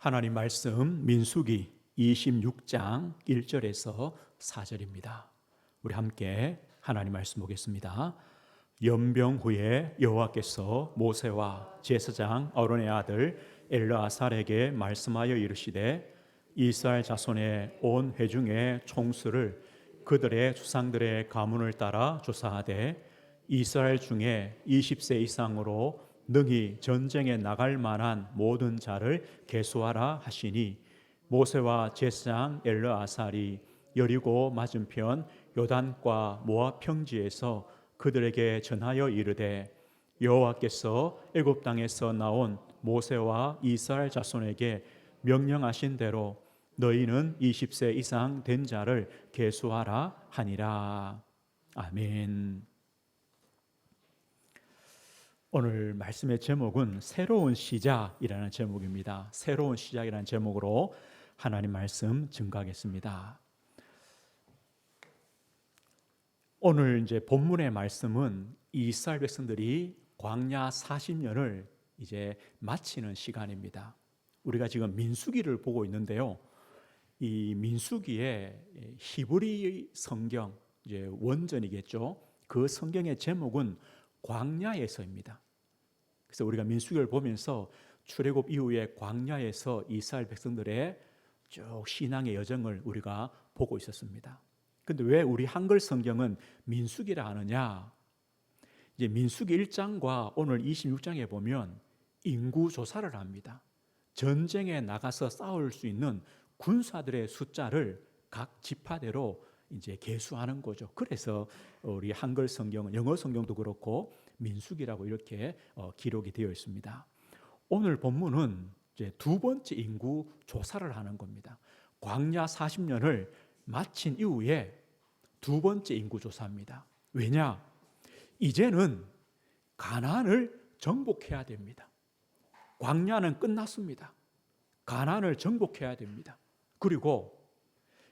하나님 말씀 민수기 26장 1절에서 4절입니다. 우리 함께 하나님 말씀 보겠습니다. 연병 후에 여호와께서 모세와 제사장 아론의 아들 엘르아살에게 말씀하여 이르시되 이스라엘 자손의 온 회중의 총수를 그들의 조상들의 가문을 따라 조사하되 이스라엘 중에 20세 이상으로 능히 전쟁에 나갈 만한 모든 자를 계수하라 하시니 모세와 제사장 엘르아살이 여리고 맞은편 요단과 모압 평지에서 그들에게 전하여 이르되 여호와께서 애굽 땅에서 나온 모세와 이스라엘 자손에게 명령하신 대로 너희는 20세 이상 된 자를 계수하라 하니라. 아멘. 오늘 말씀의 제목은 새로운 시작이라는 제목입니다. 새로운 시작이라는 제목으로 하나님 말씀 증거하겠습니다. 오늘 이제 본문의 말씀은 이스라엘 백성들이 광야 40년을 이제 마치는 시간입니다. 우리가 지금 민수기를 보고 있는데요. 이 민수기의 히브리 성경, 이제 원전이겠죠. 그 성경의 제목은 광야에서입니다. 그래서 우리가 민수기를 보면서 출애굽 이후에 광야에서 이스라엘 백성들의 쭉 신앙의 여정을 우리가 보고 있었습니다. 근데 왜 우리 한글 성경은 민수기라 하느냐? 이제 민수기 1장과 오늘 26장에 보면 인구 조사를 합니다. 전쟁에 나가서 싸울 수 있는 군사들의 숫자를 각 지파대로 이제 계수하는 거죠. 그래서 우리 한글 성경은 영어 성경도 그렇고 민수기라고 이렇게 기록이 되어 있습니다. 오늘 본문은 이제 두 번째 인구 조사를 하는 겁니다. 광야 40년을 마친 이후에 두 번째 인구 조사입니다. 왜냐? 이제는 가나안을 정복해야 됩니다. 광야는 끝났습니다. 가나안을 정복해야 됩니다. 그리고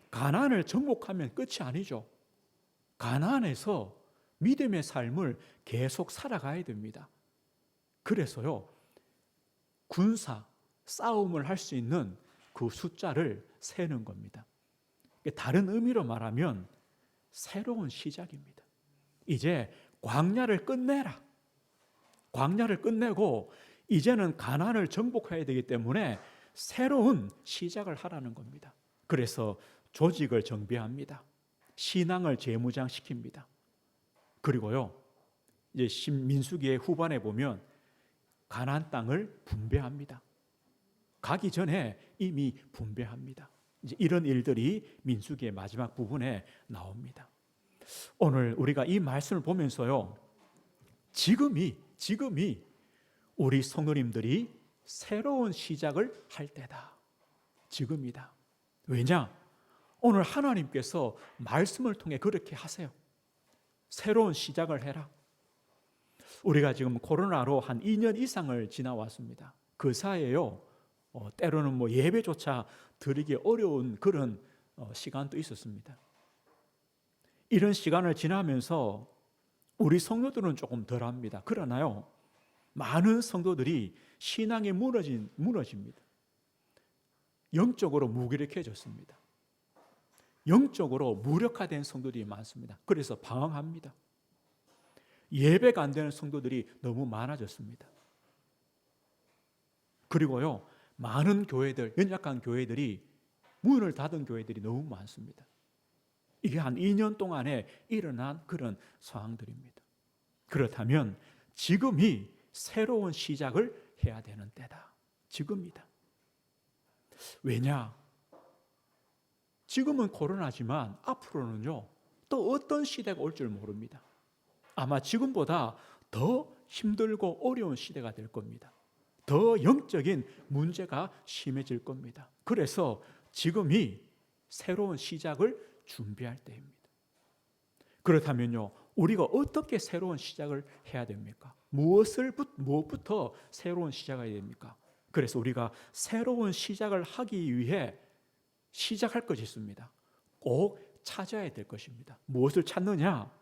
가나안을 정복하면 끝이 아니죠. 가나안에서 믿음의 삶을 계속 살아가야 됩니다. 그래서요, 군사 싸움을 할 수 있는 그 숫자를 세는 겁니다. 다른 의미로 말하면 새로운 시작입니다. 이제 광야를 끝내라. 광야를 끝내고 이제는 가나안을 정복해야 되기 때문에 새로운 시작을 하라는 겁니다. 그래서 조직을 정비합니다. 신앙을 재무장시킵니다. 그리고요, 이제 민수기의 후반에 보면 가나안 땅을 분배합니다. 가기 전에 이미 분배합니다. 이제 이런 일들이 민수기의 마지막 부분에 나옵니다. 오늘 우리가 이 말씀을 보면서요, 지금이 우리 성도님들이 새로운 시작을 할 때다. 지금이다. 왜냐? 오늘 하나님께서 말씀을 통해 그렇게 하세요. 새로운 시작을 해라. 우리가 지금 코로나로 한 2년 이상을 지나왔습니다. 그 사이에요, 때로는 예배조차 드리기 어려운 그런 시간도 있었습니다. 이런 시간을 지나면서 우리 성도들은 조금 덜합니다. 그러나요, 많은 성도들이 신앙이 무너집니다. 영적으로 무기력해졌습니다. 영적으로 무력화된 성도들이 많습니다. 그래서 방황합니다. 예배가 안 되는 성도들이 너무 많아졌습니다. 그리고요, 많은 교회들, 연약한 교회들이 문을 닫은 교회들이 너무 많습니다. 이게 한 2년 동안에 일어난 그런 상황들입니다. 그렇다면 지금이 새로운 시작을 해야 되는 때다. 지금이다. 왜냐? 지금은 코로나지만 앞으로는요, 또 어떤 시대가 올 줄 모릅니다. 아마 지금보다 더 힘들고 어려운 시대가 될 겁니다. 더 영적인 문제가 심해질 겁니다. 그래서 지금이 새로운 시작을 준비할 때입니다. 그렇다면요, 우리가 어떻게 새로운 시작을 해야 됩니까? 무엇부터 새로운 시작을 해야 됩니까? 그래서 우리가 새로운 시작을 하기 위해 시작할 것이 있습니다. 꼭 찾아야 될 것입니다. 무엇을 찾느냐?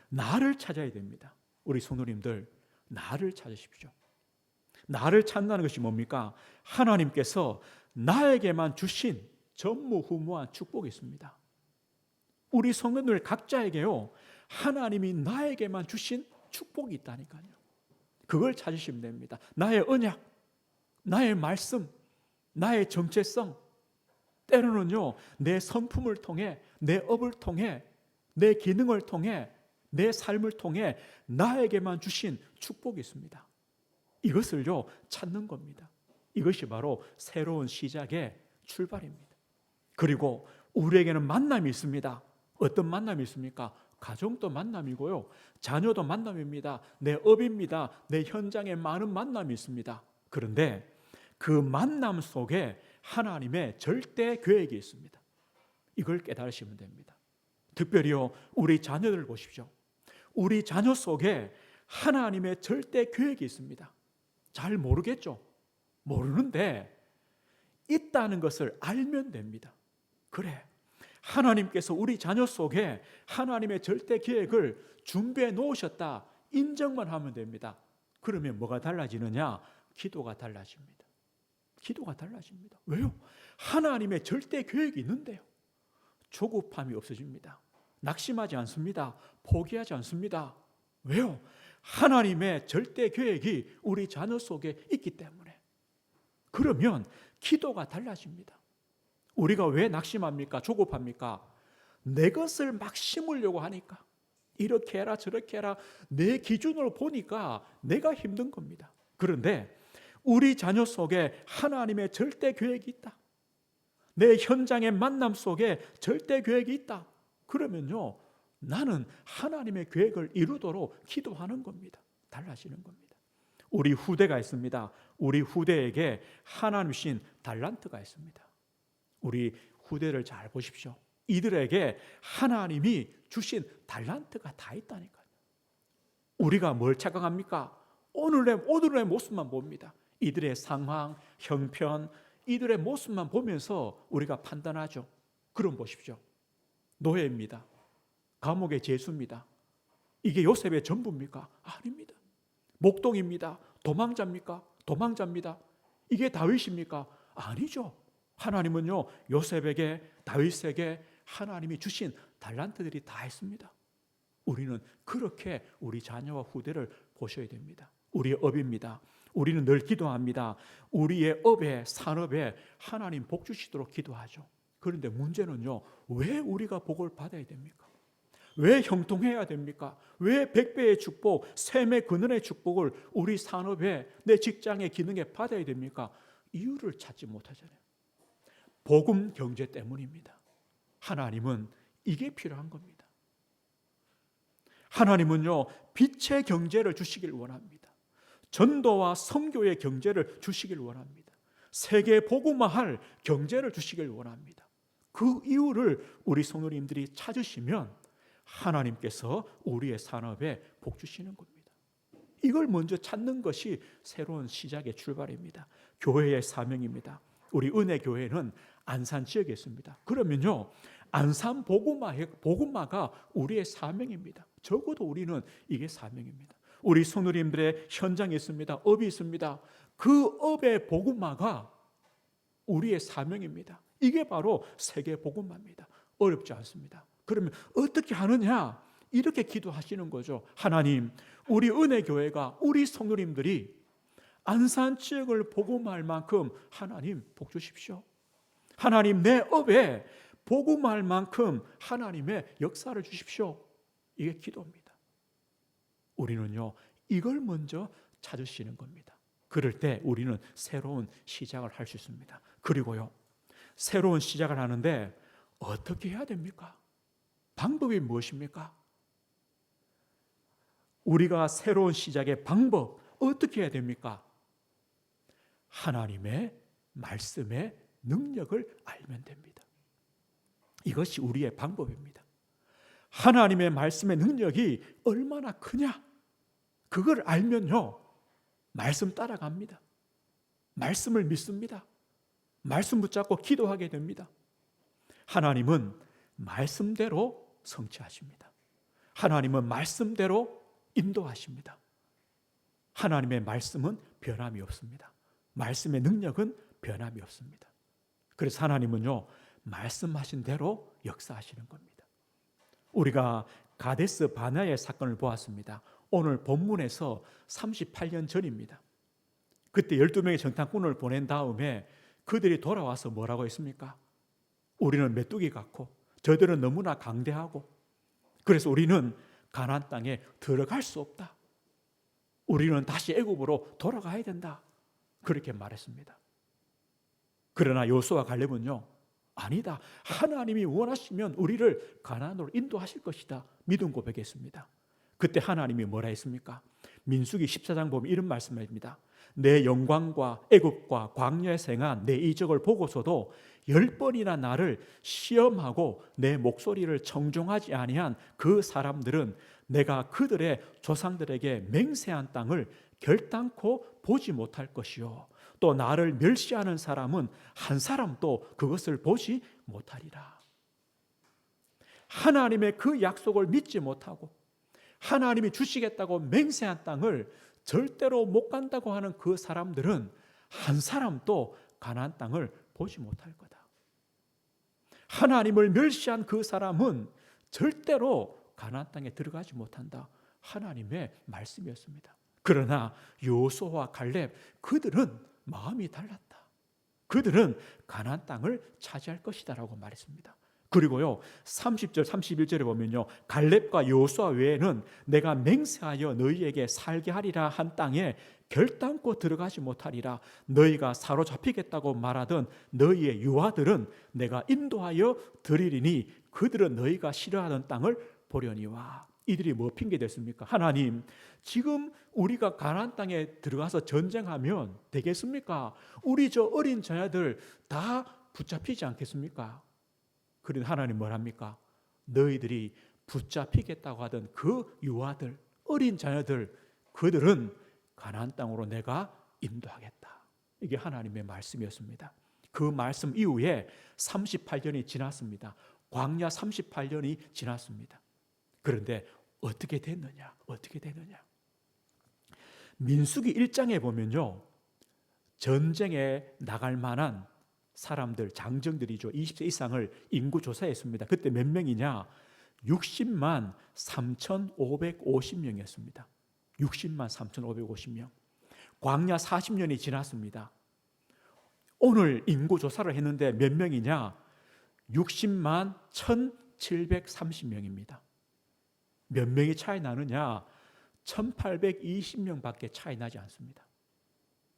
나를 찾아야 됩니다. 우리 성도님들, 나를 찾으십시오. 나를 찾는다는 것이 뭡니까? 하나님께서 나에게만 주신 전무후무한 축복이 있습니다. 우리 성도들 각자에게요, 하나님이 나에게만 주신 축복이 있다니까요. 그걸 찾으시면 됩니다. 나의 언약, 나의 말씀, 나의 정체성, 때로는요 내 성품을 통해, 내 업을 통해, 내 기능을 통해, 내 삶을 통해 나에게만 주신 축복이 있습니다. 이것을요 찾는 겁니다. 이것이 바로 새로운 시작의 출발입니다. 그리고 우리에게는 만남이 있습니다. 어떤 만남이 있습니까? 가정도 만남이고요, 자녀도 만남입니다. 내 업입니다. 내 현장에 많은 만남이 있습니다. 그런데 그 만남 속에 하나님의 절대 계획이 있습니다. 이걸 깨달으시면 됩니다. 특별히요 우리 자녀들 보십시오. 우리 자녀 속에 하나님의 절대 계획이 있습니다. 잘 모르겠죠? 모르는데 있다는 것을 알면 됩니다. 그래, 하나님께서 우리 자녀 속에 하나님의 절대 계획을 준비해 놓으셨다, 인정만 하면 됩니다. 그러면 뭐가 달라지느냐? 기도가 달라집니다. 기도가 달라집니다. 왜요? 하나님의 절대 계획이 있는데요. 조급함이 없어집니다. 낙심하지 않습니다. 포기하지 않습니다. 왜요? 하나님의 절대 계획이 우리 자녀 속에 있기 때문에. 그러면 기도가 달라집니다. 우리가 왜 낙심합니까? 조급합니까? 내 것을 막 심으려고 하니까, 이렇게 해라 저렇게 해라, 내 기준으로 보니까 내가 힘든 겁니다. 그런데 우리 자녀 속에 하나님의 절대 계획이 있다, 내 현장의 만남 속에 절대 계획이 있다, 그러면요 나는 하나님의 계획을 이루도록 기도하는 겁니다. 달라지는 겁니다. 우리 후대가 있습니다. 우리 후대에게 하나님 주신 달란트가 있습니다. 우리 후대를 잘 보십시오. 이들에게 하나님이 주신 달란트가 다 있다니까요. 우리가 뭘 착각합니까? 오늘의 모습만 봅니다. 이들의 상황, 형편, 이들의 모습만 보면서 우리가 판단하죠. 그럼 보십시오. 노예입니다. 감옥의 죄수입니다. 이게 요셉의 전부입니까? 아닙니다. 목동입니다. 도망자입니까? 도망자입니다. 이게 다윗입니까? 아니죠. 하나님은요 요셉에게, 다윗에게 하나님이 주신 달란트들이 다 있습니다. 우리는 그렇게 우리 자녀와 후대를 보셔야 됩니다. 우리의 업입니다. 우리는 늘 기도합니다. 우리의 업에, 산업에 하나님 복 주시도록 기도하죠. 그런데 문제는요, 왜 우리가 복을 받아야 됩니까? 왜 형통해야 됩니까? 왜 100배의 축복, 샘의 근원의 축복을 우리 산업에, 내 직장의 기능에 받아야 됩니까? 이유를 찾지 못하잖아요. 복음 경제 때문입니다. 하나님은 이게 필요한 겁니다. 하나님은요 빛의 경제를 주시길 원합니다. 전도와 선교의 경제를 주시길 원합니다. 세계 복음화할 경제를 주시길 원합니다. 그 이유를 우리 성도님들이 찾으시면 하나님께서 우리의 산업에 복 주시는 겁니다. 이걸 먼저 찾는 것이 새로운 시작의 출발입니다. 교회의 사명입니다. 우리 은혜교회는 안산 지역에 있습니다. 그러면요 안산 복음화가 우리의 사명입니다. 적어도 우리는 이게 사명입니다. 우리 성도님들의 현장이 있습니다. 업이 있습니다. 그 업의 복음화가 우리의 사명입니다. 이게 바로 세계 복음화입니다. 어렵지 않습니다. 그러면 어떻게 하느냐? 이렇게 기도하시는 거죠. 하나님, 우리 은혜교회가, 우리 성도님들이 안산 지역을 복음화할 만큼 하나님 복 주십시오. 하나님, 내 업에 복음화할 만큼 하나님의 역사를 주십시오. 이게 기도입니다. 우리는요 이걸 먼저 찾으시는 겁니다. 그럴 때 우리는 새로운 시작을 할 수 있습니다. 그리고요 새로운 시작을 하는데 어떻게 해야 됩니까? 방법이 무엇입니까? 우리가 새로운 시작의 방법 어떻게 해야 됩니까? 하나님의 말씀의 능력을 알면 됩니다. 이것이 우리의 방법입니다. 하나님의 말씀의 능력이 얼마나 크냐? 그걸 알면요 말씀 따라갑니다. 말씀을 믿습니다. 말씀 붙잡고 기도하게 됩니다. 하나님은 말씀대로 성취하십니다. 하나님은 말씀대로 인도하십니다. 하나님의 말씀은 변함이 없습니다. 말씀의 능력은 변함이 없습니다. 그래서 하나님은요, 말씀하신 대로 역사하시는 겁니다. 우리가 가데스 바네아의 사건을 보았습니다. 오늘 본문에서 38년 전입니다. 그때 12명의 정탐꾼을 보낸 다음에 그들이 돌아와서 뭐라고 했습니까? 우리는 메뚜기 같고 저들은 너무나 강대하고 그래서 우리는 가나안 땅에 들어갈 수 없다. 우리는 다시 애굽으로 돌아가야 된다. 그렇게 말했습니다. 그러나 여호수아와 갈렙은요, 아니다. 하나님이 원하시면 우리를 가나안으로 인도하실 것이다. 믿음 고백했습니다. 그때 하나님이 뭐라 했습니까? 민수기 14장 보면 이런 말씀입니다. 내 영광과 애굽과 광야에서 행한 내 이적을 보고서도 10번이나 나를 시험하고 내 목소리를 청종하지 아니한 그 사람들은 내가 그들의 조상들에게 맹세한 땅을 결단코 보지 못할 것이요 또 나를 멸시하는 사람은 한 사람도 그것을 보지 못하리라. 하나님의 그 약속을 믿지 못하고 하나님이 주시겠다고 맹세한 땅을 절대로 못 간다고 하는 그 사람들은 한 사람도 가나안 땅을 보지 못할 거다. 하나님을 멸시한 그 사람은 절대로 가나안 땅에 들어가지 못한다. 하나님의 말씀이었습니다. 그러나 여호수아와 갈렙 그들은 마음이 달랐다. 그들은 가나안 땅을 차지할 것이다라고 말했습니다. 그리고요 30절 31절에 보면요 갈렙과 여호수아 외에는 내가 맹세하여 너희에게 살게 하리라 한 땅에 결단코 들어가지 못하리라. 너희가 사로잡히겠다고 말하던 너희의 유아들은 내가 인도하여 드리리니 그들은 너희가 싫어하는 땅을 보려니와. 이들이 뭐 핑계댔습니까? 하나님, 지금 우리가 가나안 땅에 들어가서 전쟁하면 되겠습니까? 우리 저 어린 자녀들 다 붙잡히지 않겠습니까? 그런데 하나님 뭐랍니까? 너희들이 붙잡히겠다고 하던 그 유아들, 어린 자녀들, 그들은 가나안 땅으로 내가 인도하겠다. 이게 하나님의 말씀이었습니다. 그 말씀 이후에 38년이 지났습니다. 광야 38년이 지났습니다. 그런데 어떻게 됐느냐? 어떻게 되느냐? 민수기 1장에 보면요, 전쟁에 나갈 만한 사람들, 장정들이죠. 20세 이상을 인구 조사했습니다. 그때 몇 명이냐? 60만 3,550명이었습니다. 60만 3,550명. 광야 40년이 지났습니다. 오늘 인구 조사를 했는데 몇 명이냐? 60만 1,730명입니다. 몇 명이 차이 나느냐? 1,820명밖에 차이 나지 않습니다.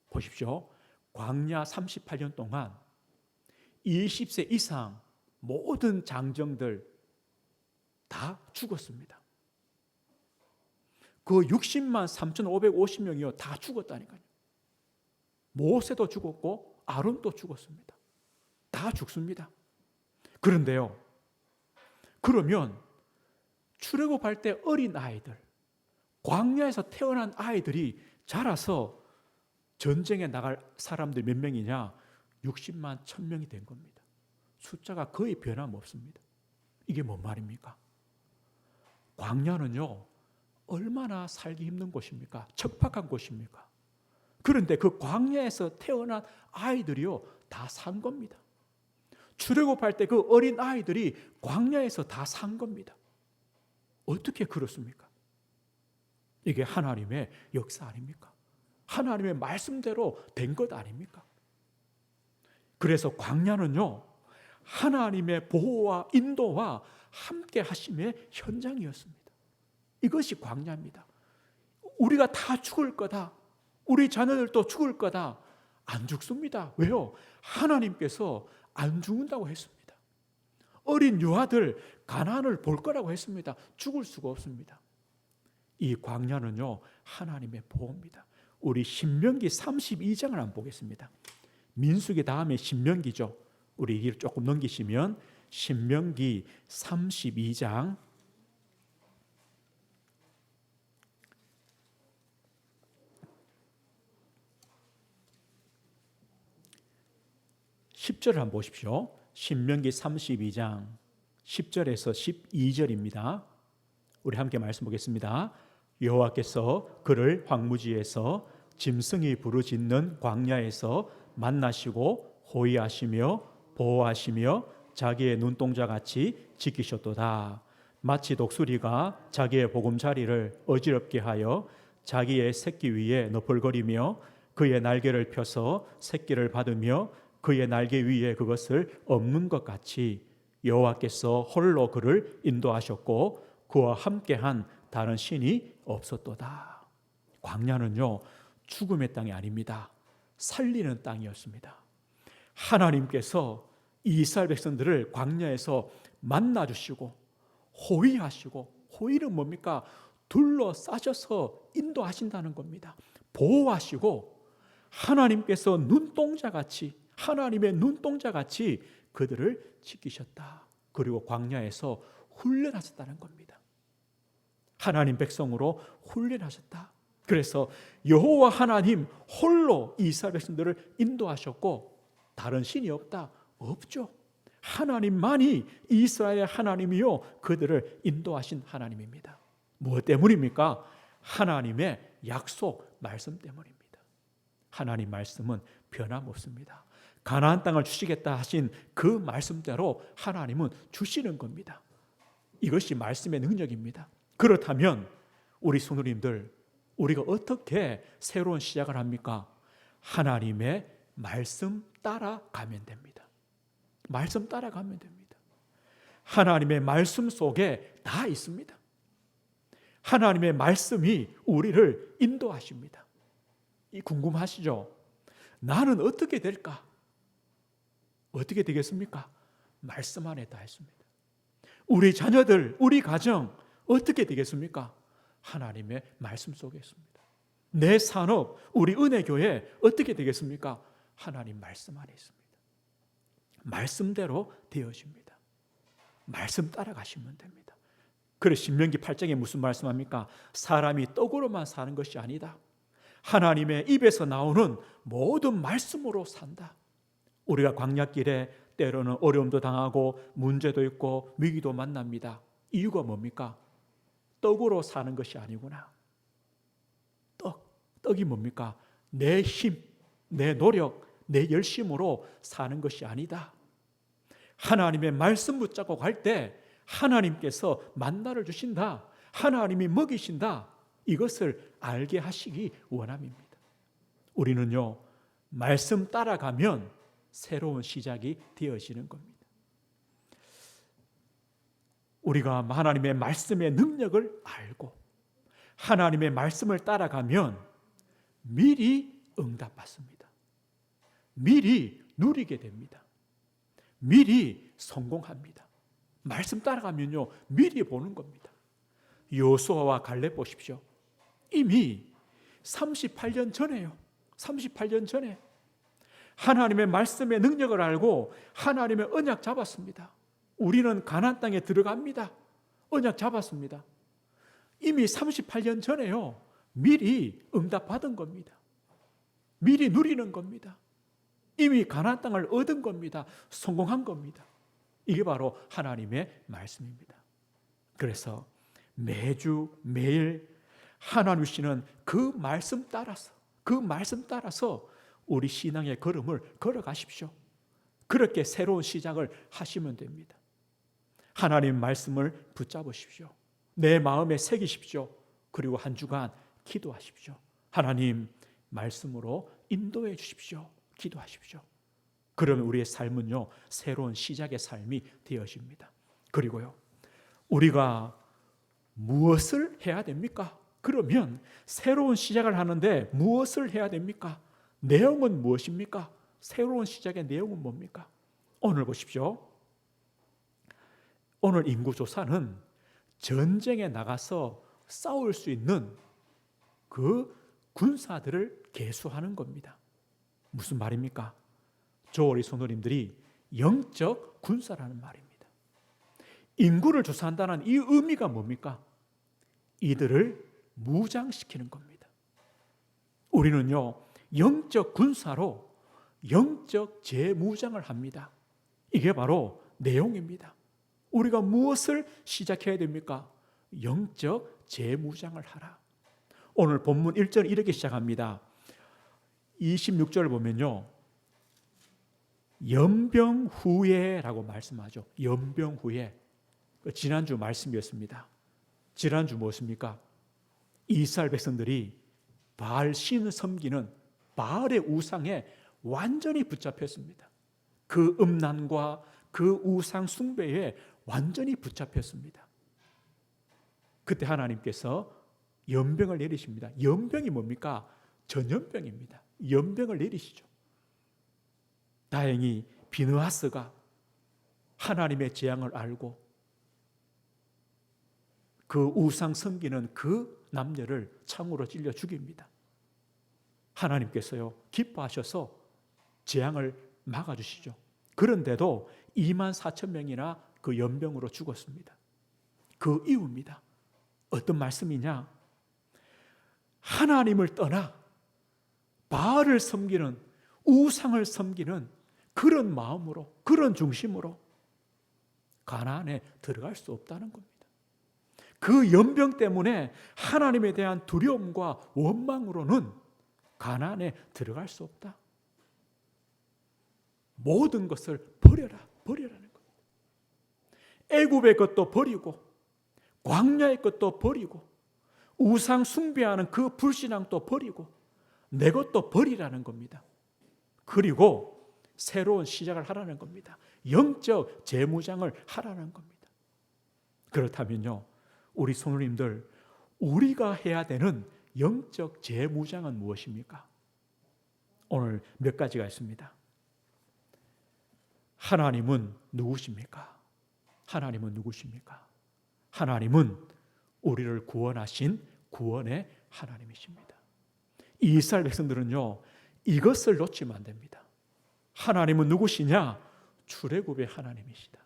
보십시오. 광야 38년 동안 20세 이상 모든 장정들 다 죽었습니다. 그 60만 3,550명이요 다 죽었다니까요. 모세도 죽었고 아론도 죽었습니다. 다 죽습니다. 그런데요, 그러면 출애굽할 때 어린 아이들, 광야에서 태어난 아이들이 자라서 전쟁에 나갈 사람들 몇 명이냐? 60만 1,000명이 된 겁니다. 숫자가 거의 변함없습니다. 이게 뭔 말입니까? 광야는요 얼마나 살기 힘든 곳입니까? 척박한 곳입니까? 그런데 그 광야에서 태어난 아이들이요 다 산 겁니다. 출애굽할 때 그 어린 아이들이 광야에서 다 산 겁니다. 어떻게 그렇습니까? 이게 하나님의 역사 아닙니까? 하나님의 말씀대로 된 것 아닙니까? 그래서 광야는요 하나님의 보호와 인도와 함께 하심의 현장이었습니다. 이것이 광야입니다. 우리가 다 죽을 거다, 우리 자녀들도 죽을 거다. 안 죽습니다. 왜요? 하나님께서 안 죽는다고 했습니다. 어린 유아들 가나안을 볼 거라고 했습니다. 죽을 수가 없습니다. 이 광야는요 하나님의 보호입니다. 우리 신명기 32장을 한번 보겠습니다. 민수기 다음에 신명기죠. 우리 이 길을 조금 넘기시면 신명기 32장 10절을 한번 보십시오. 신명기 32장 10절에서 12절입니다. 우리 함께 말씀 보겠습니다. 여호와께서 그를 황무지에서 짐승이 부르짖는 광야에서 만나시고 호위하시며 보호하시며 자기의 눈동자같이 지키셨도다. 마치 독수리가 자기의 보금자리를 어지럽게 하여 자기의 새끼 위에 너풀거리며 그의 날개를 펴서 새끼를 받으며 그의 날개 위에 그것을 엎는 것 같이 여호와께서 홀로 그를 인도하셨고 그와 함께한 다른 신이 없었도다. 광야는요, 죽음의 땅이 아닙니다. 살리는 땅이었습니다. 하나님께서 이스라엘 백성들을 광야에서 만나주시고 호위하시고, 호위는 뭡니까? 둘러싸셔서 인도하신다는 겁니다. 보호하시고 하나님께서 눈동자같이, 하나님의 눈동자같이 그들을 지키셨다. 그리고 광야에서 훈련하셨다는 겁니다. 하나님 백성으로 훈련하셨다. 그래서 여호와 하나님 홀로 이스라엘 백성들을 인도하셨고 다른 신이 없다? 없죠. 하나님만이 이스라엘의 하나님이요 그들을 인도하신 하나님입니다. 무엇 때문입니까? 하나님의 약속 말씀 때문입니다. 하나님 말씀은 변함없습니다. 가나안 땅을 주시겠다 하신 그 말씀대로 하나님은 주시는 겁니다. 이것이 말씀의 능력입니다. 그렇다면 우리 성도님들, 우리가 어떻게 새로운 시작을 합니까? 하나님의 말씀 따라가면 됩니다. 말씀 따라가면 됩니다. 하나님의 말씀 속에 다 있습니다. 하나님의 말씀이 우리를 인도하십니다. 이 궁금하시죠? 나는 어떻게 될까? 어떻게 되겠습니까? 말씀 안에 다 있습니다. 우리 자녀들, 우리 가정 어떻게 되겠습니까? 하나님의 말씀 속에 있습니다. 내 산업, 우리 은혜교회 어떻게 되겠습니까? 하나님 말씀 안에 있습니다. 말씀대로 되어집니다. 말씀 따라가시면 됩니다. 그래서 신명기 8장에 무슨 말씀합니까? 사람이 떡으로만 사는 것이 아니다. 하나님의 입에서 나오는 모든 말씀으로 산다. 우리가 광야길에 때로는 어려움도 당하고 문제도 있고 위기도 만납니다. 이유가 뭡니까? 떡으로 사는 것이 아니구나. 떡이 뭡니까? 내 힘, 내 노력, 내 열심으로 사는 것이 아니다. 하나님의 말씀 붙잡고 갈 때 하나님께서 만나를 주신다. 하나님이 먹이신다. 이것을 알게 하시기 원함입니다. 우리는요, 말씀 따라가면 새로운 시작이 되어지는 겁니다. 우리가 하나님의 말씀의 능력을 알고 하나님의 말씀을 따라가면 미리 응답받습니다. 미리 누리게 됩니다. 미리 성공합니다. 말씀 따라가면요, 미리 보는 겁니다. 여호수아와 갈렙 보십시오. 이미 38년 전에요. 38년 전에 하나님의 말씀의 능력을 알고 하나님의 언약 잡았습니다. 우리는 가나안 땅에 들어갑니다. 언약 잡았습니다. 이미 38년 전에요. 미리 응답받은 겁니다. 미리 누리는 겁니다. 이미 가나안 땅을 얻은 겁니다. 성공한 겁니다. 이게 바로 하나님의 말씀입니다. 그래서 매주 매일 하나님 주시는 그 말씀 따라서 우리 신앙의 걸음을 걸어가십시오. 그렇게 새로운 시작을 하시면 됩니다. 하나님 말씀을 붙잡으십시오. 내 마음에 새기십시오. 그리고 한 주간 기도하십시오. 하나님 말씀으로 인도해 주십시오. 기도하십시오. 그러면 우리의 삶은요, 새로운 시작의 삶이 되어집니다. 그리고요, 우리가 무엇을 해야 됩니까? 그러면 새로운 시작을 하는데 무엇을 해야 됩니까? 내용은 무엇입니까? 새로운 시작의 내용은 뭡니까? 오늘 보십시오. 오늘 인구조사는 전쟁에 나가서 싸울 수 있는 그 군사들을 계수하는 겁니다. 무슨 말입니까? 저 우리 성도님들이 영적 군사라는 말입니다. 인구를 조사한다는 이 의미가 뭡니까? 이들을 무장시키는 겁니다. 우리는요, 영적 군사로 영적 재무장을 합니다. 이게 바로 내용입니다. 우리가 무엇을 시작해야 됩니까? 영적 재무장을 하라. 오늘 본문 1절 이렇게 시작합니다. 26절을 보면요, 연병 후에라고 말씀하죠. 연병 후에. 지난주 말씀이었습니다. 지난주 무엇입니까? 이스라엘 백성들이 바알 신을 섬기는 바알의 우상에 완전히 붙잡혔습니다. 그 음란과 그 우상 숭배에 완전히 붙잡혔습니다. 그때 하나님께서 연병을 내리십니다. 연병이 뭡니까? 전염병입니다. 연병을 내리시죠. 다행히 비느하스가 하나님의 재앙을 알고 그 우상 섬기는 그 남녀를 창으로 찔려 죽입니다. 하나님께서요, 기뻐하셔서 재앙을 막아주시죠. 그런데도 24,000명이나 그 연병으로 죽었습니다. 그 이유입니다. 어떤 말씀이냐? 하나님을 떠나 바알을 섬기는, 우상을 섬기는 그런 마음으로, 그런 중심으로 가나안에 들어갈 수 없다는 겁니다. 그 연병 때문에 하나님에 대한 두려움과 원망으로는 가나안에 들어갈 수 없다. 모든 것을 버려라는 겁니다. 애굽의 것도 버리고 광야의 것도 버리고 우상 숭배하는 그 불신앙도 버리고 내 것도 버리라는 겁니다. 그리고 새로운 시작을 하라는 겁니다. 영적 재무장을 하라는 겁니다. 그렇다면요, 우리 성도님들, 우리가 해야 되는 영적 재무장은 무엇입니까? 오늘 몇 가지가 있습니다. 하나님은 누구십니까? 하나님은 누구십니까? 하나님은 우리를 구원하신 구원의 하나님이십니다. 이스라엘 백성들은요, 이것을 놓치면 안 됩니다. 하나님은 누구시냐? 출애굽의 하나님이시다.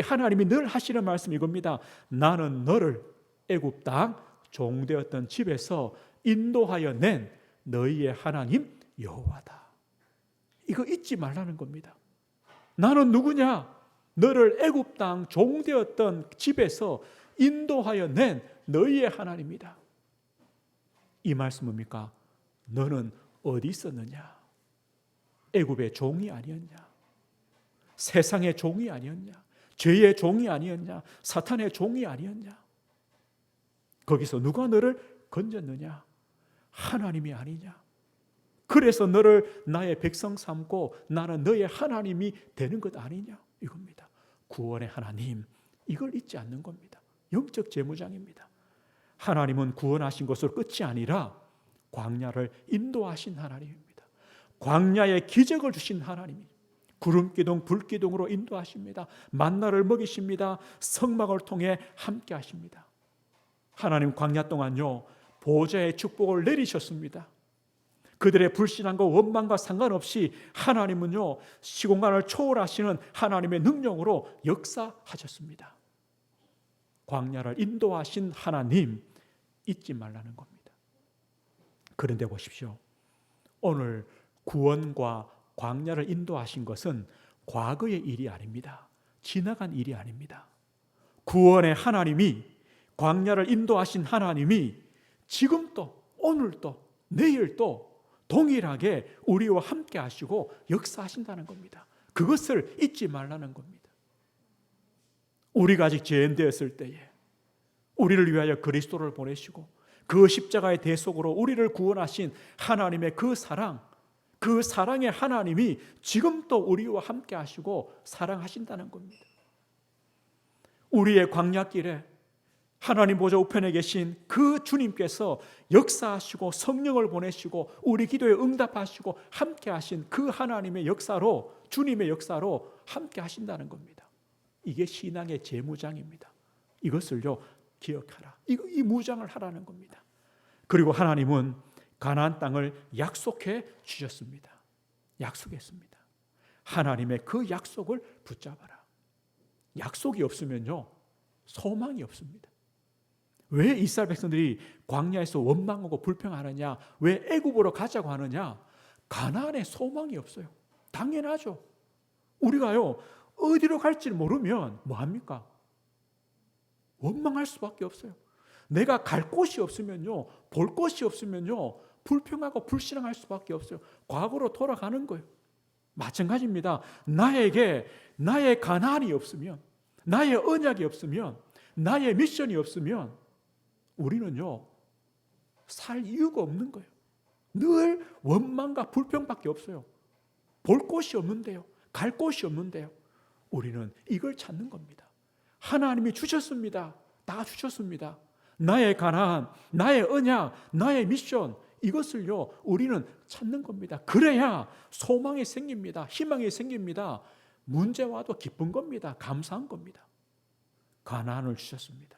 하나님이 늘 하시는 말씀이 이겁니다. 나는 너를 애굽 땅 종되었던 집에서 인도하여 낸 너희의 하나님 여호와다. 이거 잊지 말라는 겁니다. 나는 누구냐? 너를 애굽 땅 종되었던 집에서 인도하여 낸 너희의 하나님이다. 이 말씀 뭡니까? 너는 어디 있었느냐? 애굽의 종이 아니었냐? 세상의 종이 아니었냐? 죄의 종이 아니었냐? 사탄의 종이 아니었냐? 거기서 누가 너를 건졌느냐? 하나님이 아니냐? 그래서 너를 나의 백성 삼고 나는 너의 하나님이 되는 것 아니냐? 이겁니다. 구원의 하나님, 이걸 잊지 않는 겁니다. 영적 재무장입니다. 하나님은 구원하신 것으로 끝이 아니라 광야를 인도하신 하나님입니다. 광야에 기적을 주신 하나님입니다. 구름기둥, 불기둥으로 인도하십니다. 만나를 먹이십니다. 성막을 통해 함께 하십니다. 하나님 광야 동안요, 보좌의 축복을 내리셨습니다. 그들의 불신앙과 원망과 상관없이 하나님은요, 시공간을 초월하시는 하나님의 능력으로 역사하셨습니다. 광야를 인도하신 하나님 잊지 말라는 겁니다. 그런데 보십시오. 오늘 구원과 광야를 인도하신 것은 과거의 일이 아닙니다. 지나간 일이 아닙니다. 구원의 하나님이, 광야를 인도하신 하나님이 지금도, 오늘도, 내일도 동일하게 우리와 함께 하시고 역사하신다는 겁니다. 그것을 잊지 말라는 겁니다. 우리가 아직 죄인 되었을 때에 우리를 위하여 그리스도를 보내시고 그 십자가의 대속으로 우리를 구원하신 하나님의 그 사랑, 그 사랑의 하나님이 지금도 우리와 함께 하시고 사랑하신다는 겁니다. 우리의 광야길에 하나님 보좌 우편에 계신 그 주님께서 역사하시고 성령을 보내시고 우리 기도에 응답하시고 함께 하신 그 하나님의 역사로, 주님의 역사로 함께 하신다는 겁니다. 이게 신앙의 재무장입니다. 이것을요, 기억하라. 이 무장을 하라는 겁니다. 그리고 하나님은 가나안 땅을 약속해 주셨습니다. 약속했습니다. 하나님의 그 약속을 붙잡아라. 약속이 없으면요, 소망이 없습니다. 왜 이스라엘 백성들이 광야에서 원망하고 불평하느냐? 왜 애굽으로 가자고 하느냐? 가나안에 소망이 없어요. 당연하죠. 우리가요, 어디로 갈지를 모르면 뭐합니까? 원망할 수밖에 없어요. 내가 갈 곳이 없으면요, 볼 것이 없으면요, 불평하고 불신앙할 수밖에 없어요. 과거로 돌아가는 거예요. 마찬가지입니다. 나에게 나의 가난이 없으면, 나의 언약이 없으면, 나의 미션이 없으면 우리는요, 살 이유가 없는 거예요. 늘 원망과 불평밖에 없어요. 볼 곳이 없는데요, 갈 곳이 없는데요. 우리는 이걸 찾는 겁니다. 하나님이 주셨습니다. 다 주셨습니다. 나의 가난, 나의 언약, 나의 미션, 이것을요, 우리는 찾는 겁니다. 그래야 소망이 생깁니다. 희망이 생깁니다. 문제 와도 기쁜 겁니다. 감사한 겁니다. 가난을 주셨습니다.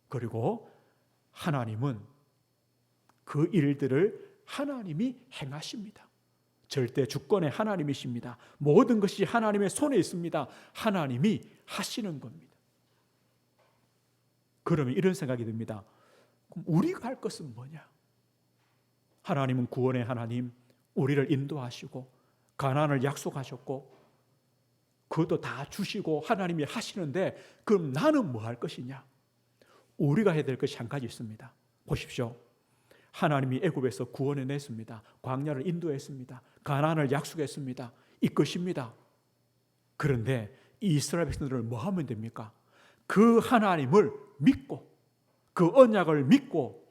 그리고 하나님은 그 일들을 하나님이 행하십니다. 절대 주권의 하나님이십니다. 모든 것이 하나님의 손에 있습니다. 하나님이 하시는 겁니다. 그러면 이런 생각이 듭니다. 그럼 우리가 할 것은 뭐냐? 하나님은 구원의 하나님, 우리를 인도하시고 가난을 약속하셨고 그것도 다 주시고 하나님이 하시는데, 그럼 나는 뭐 할 것이냐? 우리가 해야 될 것이 한 가지 있습니다. 보십시오. 하나님이 애굽에서 구원해냈습니다. 광야를 인도했습니다. 가나안을 약속했습니다. 이것입니다. 그런데 이스라엘 백성들은 뭐 하면 됩니까? 그 하나님을 믿고 그 언약을 믿고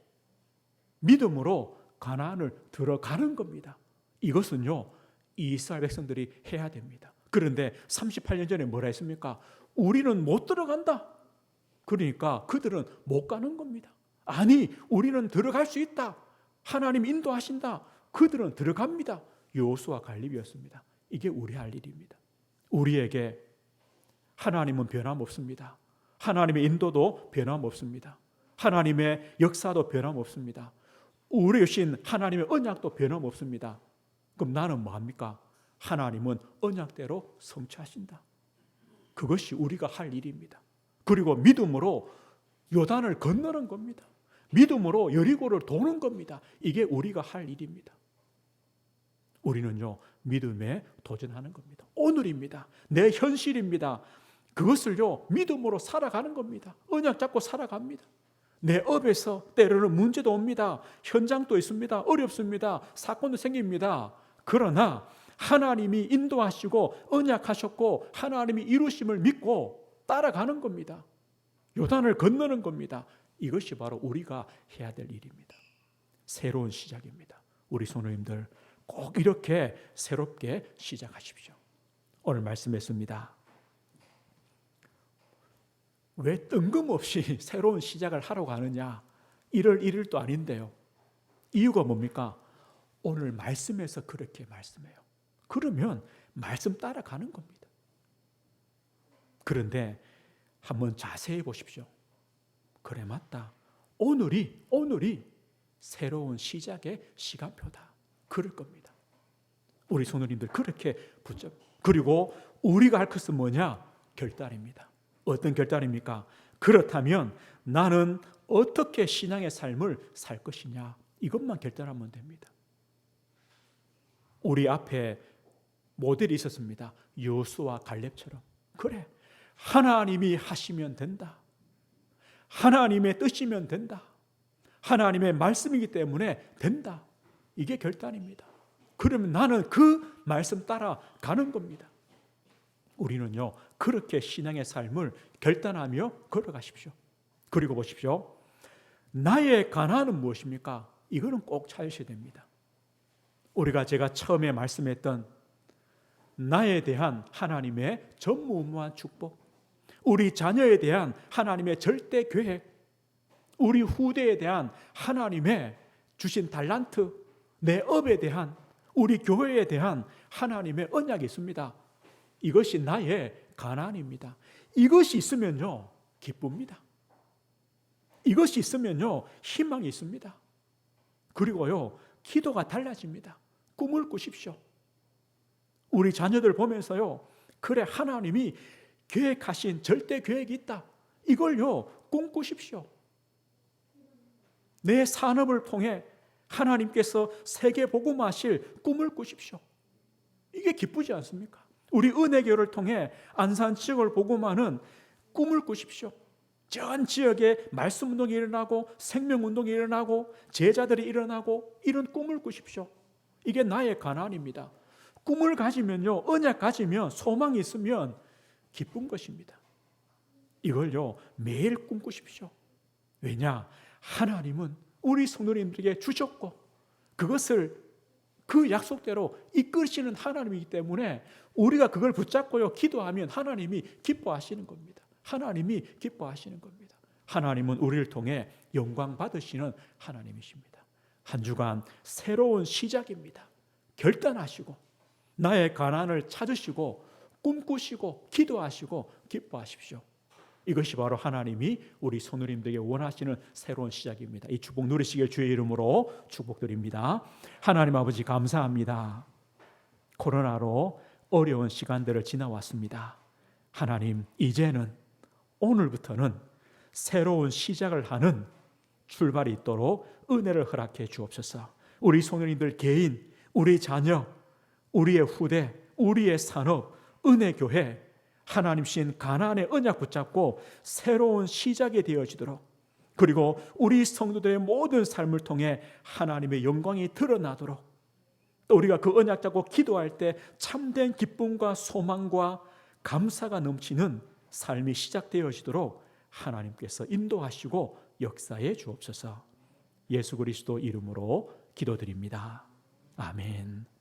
믿음으로 가나안을 들어가는 겁니다. 이것은요, 이스라엘 백성들이 해야 됩니다. 그런데 38년 전에 뭐라 했습니까? 우리는 못 들어간다. 그러니까 그들은 못 가는 겁니다. 아니, 우리는 들어갈 수 있다. 하나님 인도하신다. 그들은 들어갑니다. 여호수아 갈렙이었습니다. 이게 우리 할 일입니다. 우리에게 하나님은 변함없습니다. 하나님의 인도도 변함없습니다. 하나님의 역사도 변함없습니다. 우리 주신 하나님의 언약도 변함없습니다. 그럼 나는 뭐합니까? 하나님은 언약대로 성취하신다. 그것이 우리가 할 일입니다. 그리고 믿음으로 요단을 건너는 겁니다. 믿음으로 여리고를 도는 겁니다. 이게 우리가 할 일입니다. 우리는요, 믿음에 도전하는 겁니다. 오늘입니다. 내 현실입니다. 그것을요, 믿음으로 살아가는 겁니다. 언약 잡고 살아갑니다. 내 업에서 때로는 문제도 옵니다. 현장도 있습니다. 어렵습니다. 사건도 생깁니다. 그러나 하나님이 인도하시고 언약하셨고 하나님이 이루심을 믿고 따라가는 겁니다. 요단을 건너는 겁니다. 이것이 바로 우리가 해야 될 일입니다. 새로운 시작입니다. 우리 성도님들 꼭 이렇게 새롭게 시작하십시오. 오늘 말씀했습니다. 왜 뜬금없이 새로운 시작을 하러 가느냐? 1월 1일도 아닌데요. 이유가 뭡니까? 오늘 말씀에서 그렇게 말씀해요. 그러면 말씀 따라가는 겁니다. 그런데 한번 자세히 보십시오. 그래, 맞다. 오늘이 새로운 시작의 시간표다. 그럴 겁니다. 우리 성도님들 그렇게 붙잡. 그리고 우리가 할 것은 뭐냐? 결단입니다. 어떤 결단입니까? 그렇다면 나는 어떻게 신앙의 삶을 살 것이냐? 이것만 결단하면 됩니다. 우리 앞에 모델이 있었습니다. 여호수아 갈렙처럼. 그래, 하나님이 하시면 된다. 하나님의 뜻이면 된다. 하나님의 말씀이기 때문에 된다. 이게 결단입니다. 그러면 나는 그 말씀 따라 가는 겁니다. 우리는요, 그렇게 신앙의 삶을 결단하며 걸어가십시오. 그리고 보십시오. 나의 가난은 무엇입니까? 이거는 꼭 찾으셔야 됩니다. 제가 처음에 말씀했던 나에 대한 하나님의 전무후무한 축복, 우리 자녀에 대한 하나님의 절대 계획, 우리 후대에 대한 하나님의 주신 달란트, 내 업에 대한, 우리 교회에 대한 하나님의 언약이 있습니다. 이것이 나의 가난입니다. 이것이 있으면요, 기쁩니다. 이것이 있으면요, 희망이 있습니다. 그리고요, 기도가 달라집니다. 꿈을 꾸십시오. 우리 자녀들 보면서요, 그래, 하나님이 계획하신 절대 계획이 있다. 이걸요, 꿈꾸십시오. 내 산업을 통해 하나님께서 세계 복음하실 꿈을 꾸십시오. 이게 기쁘지 않습니까? 우리 은혜교를 통해 안산 지역을 복음하는 꿈을 꾸십시오. 전 지역에 말씀 운동이 일어나고 생명 운동이 일어나고 제자들이 일어나고 이런 꿈을 꾸십시오. 이게 나의 가난입니다. 꿈을 가지면요, 언약 가지면, 소망이 있으면 기쁜 것입니다. 이걸요 매일 꿈꾸십시오. 왜냐? 하나님은 우리 성도님들에게 주셨고 그것을 그 약속대로 이끌시는 하나님이기 때문에 우리가 그걸 붙잡고요 기도하면 하나님이 기뻐하시는 겁니다. 하나님이 기뻐하시는 겁니다. 하나님은 우리를 통해 영광 받으시는 하나님이십니다. 한 주간 새로운 시작입니다. 결단하시고 나의 가난을 찾으시고 꿈꾸시고 기도하시고 기뻐하십시오. 이것이 바로 하나님이 우리 성도님들에게 원하시는 새로운 시작입니다. 이 축복 누리시길 주의 이름으로 축복드립니다. 하나님 아버지 감사합니다. 코로나로 어려운 시간들을 지나왔습니다. 하나님 이제는 오늘부터는 새로운 시작을 하는 출발이 있도록 은혜를 허락해 주옵소서. 우리 성도님들 개인, 우리 자녀, 우리의 후대, 우리의 산업, 은혜교회 하나님 신 가나안의 언약 붙잡고 새로운 시작이 되어지도록, 그리고 우리 성도들의 모든 삶을 통해 하나님의 영광이 드러나도록, 또 우리가 그 언약 잡고 기도할 때 참된 기쁨과 소망과 감사가 넘치는 삶이 시작되어지도록 하나님께서 인도하시고 역사해 주옵소서. 예수 그리스도 이름으로 기도드립니다. 아멘.